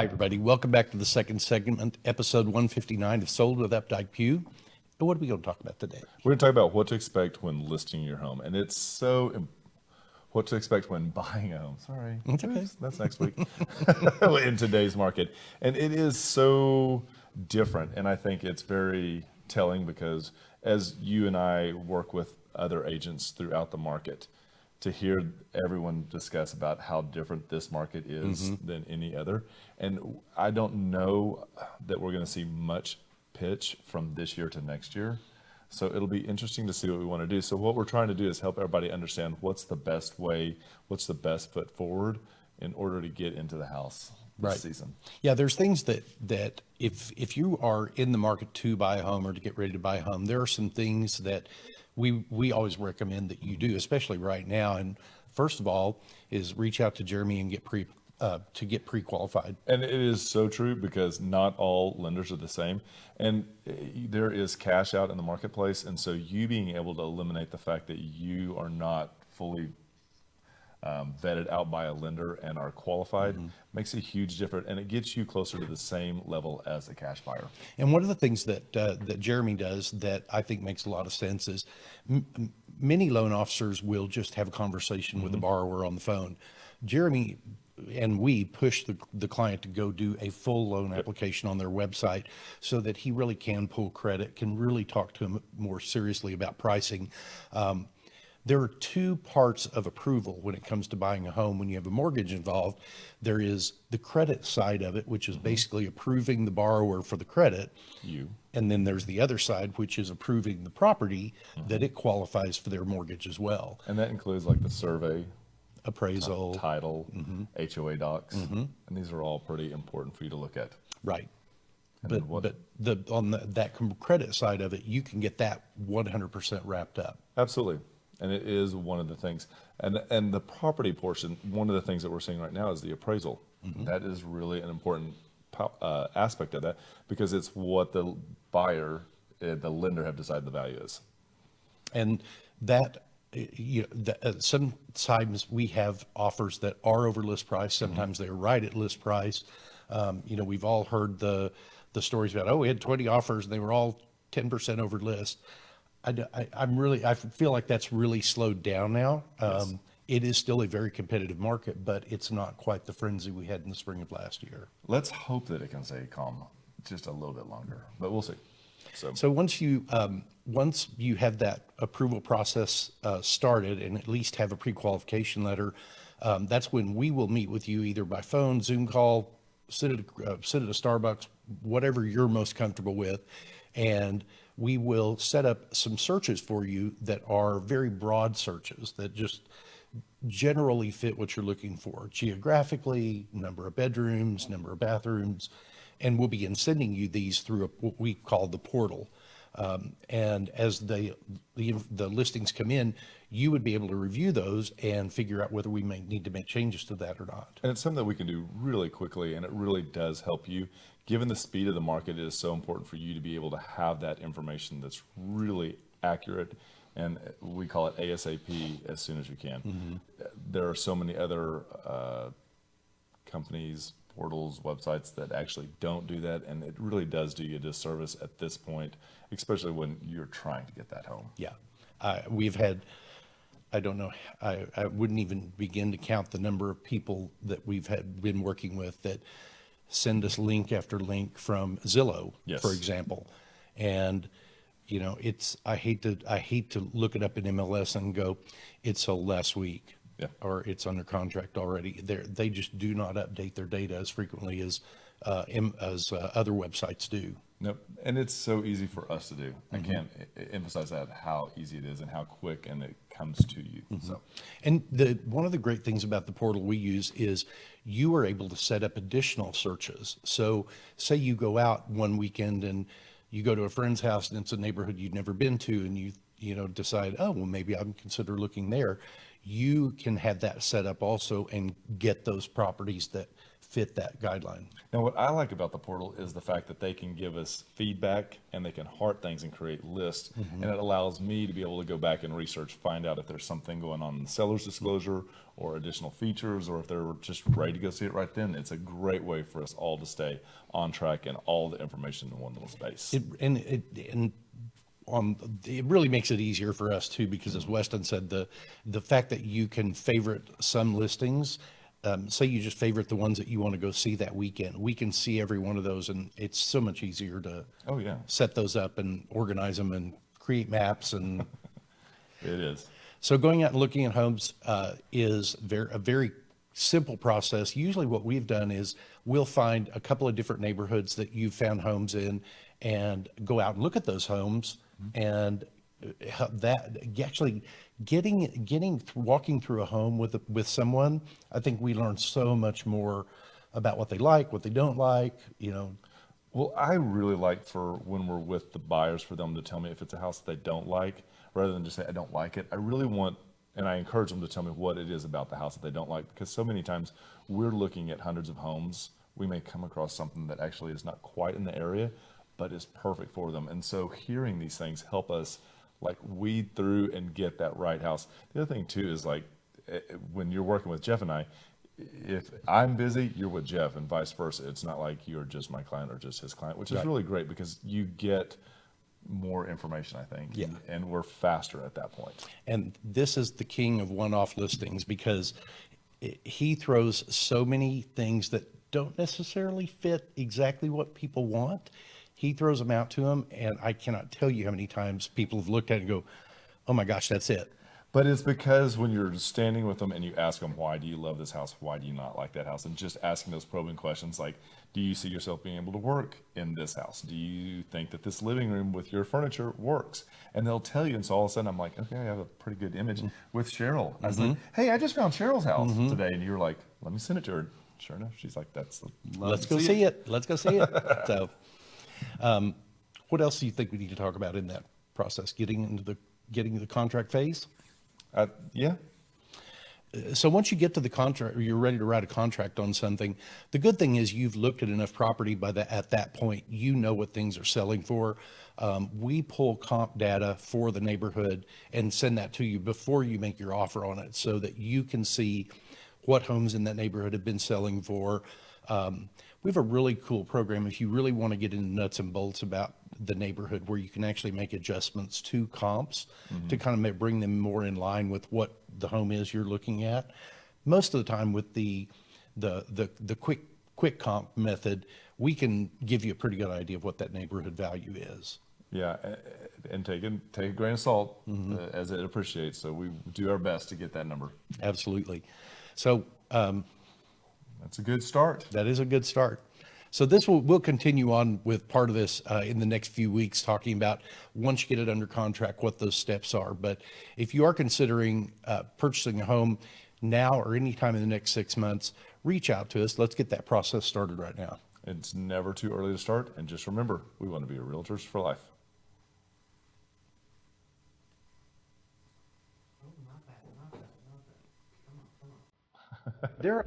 Hi, everybody. Welcome back to the second segment, episode 159 of Sold with Updike Pugh. And what are we going to talk about today? We're going to talk about what to expect when listing your home. And it's what to expect when buying a home. Sorry. It's okay. That's next week. In today's market. And it is so different. And I think it's very telling because as you and I work with other agents throughout the market, to hear everyone discuss about how different this market is than any other. And I don't know that we're going to see much pitch from this year to next year. So it'll be interesting to see what we want to do. So what we're trying to do is help everybody understand what's the best way, what's the best foot forward in order to get into the house this season. Yeah, there's things that if you are in the market to buy a home or to get ready to buy a home, there are some things that we always recommend that you do, especially right now. And first of all is reach out to Jeremy and get pre-qualified. And it is so true because not all lenders are the same. And there is cash out in the marketplace. And so you being able to eliminate the fact that you are not fully vetted out by a lender and are qualified makes a huge difference, and it gets you closer to the same level as a cash buyer. And one of the things that Jeremy does that I think makes a lot of sense is many loan officers will just have a conversation with the borrower on the phone. Jeremy and we push the client to go do a full loan application on their website so that he really can pull credit, can really talk to him more seriously about pricing. There are two parts of approval when it comes to buying a home. When you have a mortgage involved, there is the credit side of it, which is basically approving the borrower for the credit. And then there's the other side, which is approving the property that it qualifies for their mortgage as well. And that includes like the survey, appraisal, title, HOA docs. And these are all pretty important for you to look at. Right. And but that credit side of it, you can get that 100% wrapped up. Absolutely. And it is one of the things. And the property portion, one of the things that we're seeing right now is the appraisal. That is really an important aspect of that because it's what the buyer, the lender have decided the value is. And that, sometimes we have offers that are over list price. Sometimes they're right at list price. We've all heard the stories about, we had 20 offers and they were all 10% over list. I feel like that's really slowed down now. It is still a very competitive market, but it's not quite the frenzy we had in the spring of last year. Let's hope that it can stay calm just a little bit longer, but we'll see. So once you have that approval process started and at least have a pre-qualification letter, that's when we will meet with you either by phone, Zoom call, sit at a Starbucks, whatever you're most comfortable with, and we will set up some searches for you that are very broad searches that just generally fit what you're looking for geographically, number of bedrooms, number of bathrooms, and we'll begin sending you these through what we call the portal. And as the listings come in, you would be able to review those and figure out whether we may need to make changes to that or not. And it's something that we can do really quickly, and it really does help you. Given the speed of the market, it is so important for you to be able to have that information that's really accurate, and we call it ASAP as soon as you can. There are so many other companies, portals, websites that actually don't do that, and it really does do you a disservice at this point, especially when you're trying to get that home. Yeah, we've had, I don't know, I wouldn't even begin to count the number of people that we've been working with that send us link after link from Zillow, for example. And I hate to look it up in MLS and go, it's sold last week. Or it's under contract already. They just do not update their data as frequently as other websites do. Nope. And it's so easy for us to do. I can't emphasize that, how easy it is and how quick and it comes to you. So, and one of the great things about the portal we use is you are able to set up additional searches. So say you go out one weekend and you go to a friend's house and it's a neighborhood you've never been to, and you decide, maybe I can consider looking there. You can have that set up also and get those properties that fit that guideline. Now, what I like about the portal is the fact that they can give us feedback and they can heart things and create lists. And it allows me to be able to go back and research, find out if there's something going on in the seller's disclosure or additional features, or if they're just ready to go see it right then. It's a great way for us all to stay on track and all the information in one little space. It really makes it easier for us too, because as Weston said, the fact that you can favorite some listings, say you just favorite the ones that you want to go see that weekend, we can see every one of those, and it's so much easier to set those up and organize them and create maps. And it is. So going out and looking at homes is a very simple process. Usually what we've done is we'll find a couple of different neighborhoods that you've found homes in and go out and look at those homes. And that actually walking through a home with someone, I think we learn so much more about what they like, what they don't like, Well, I really like for when we're with the buyers for them to tell me if it's a house that they don't like, rather than just say, I don't like it. I really want, and I encourage them to tell me what it is about the house that they don't like, because so many times we're looking at hundreds of homes. We may come across something that actually is not quite in the area, but is perfect for them. And so hearing these things help us like weed through and get that right house. The other thing too is like when you're working with Jeff and I, if I'm busy, you're with Jeff, and vice versa. It's not like you're just my client or just his client, which is really great because you get more information, I think, and we're faster at that point. And this is the king of one-off listings, because he throws so many things that don't necessarily fit exactly what people want. He throws them out to them, and I cannot tell you how many times people have looked at it and go, oh my gosh, that's it. But it's because when you're standing with them and you ask them, why do you love this house? Why do you not like that house? And just asking those probing questions like, do you see yourself being able to work in this house? Do you think that this living room with your furniture works? And they'll tell you. And so all of a sudden I'm like, okay, I have a pretty good image. With Cheryl, I was like, hey, I just found Cheryl's house today. And you were like, let me send it to her. Sure enough, she's like, let's go see it. Let's go see it. So what else do you think we need to talk about in that process, getting the contract phase? Yeah. So once you get to the contract, or you're ready to write a contract on something, the good thing is you've looked at enough property at that point, you know what things are selling for. We pull comp data for the neighborhood and send that to you before you make your offer on it, so that you can see what homes in that neighborhood have been selling for. We have a really cool program if you really want to get into nuts and bolts about the neighborhood, where you can actually make adjustments to comps to kind of bring them more in line with what the home is you're looking at. Most of the time with the quick comp method, we can give you a pretty good idea of what that neighborhood value is. Yeah, and take a grain of salt as it appreciates. So we do our best to get that number. Absolutely. So that's a good start. That is a good start. So we'll continue on with part of this in the next few weeks, talking about once you get it under contract, what those steps are. But if you are considering purchasing a home now or anytime in the next 6 months, reach out to us. Let's get that process started right now. It's never too early to start. And just remember, we want to be realtors for life. There are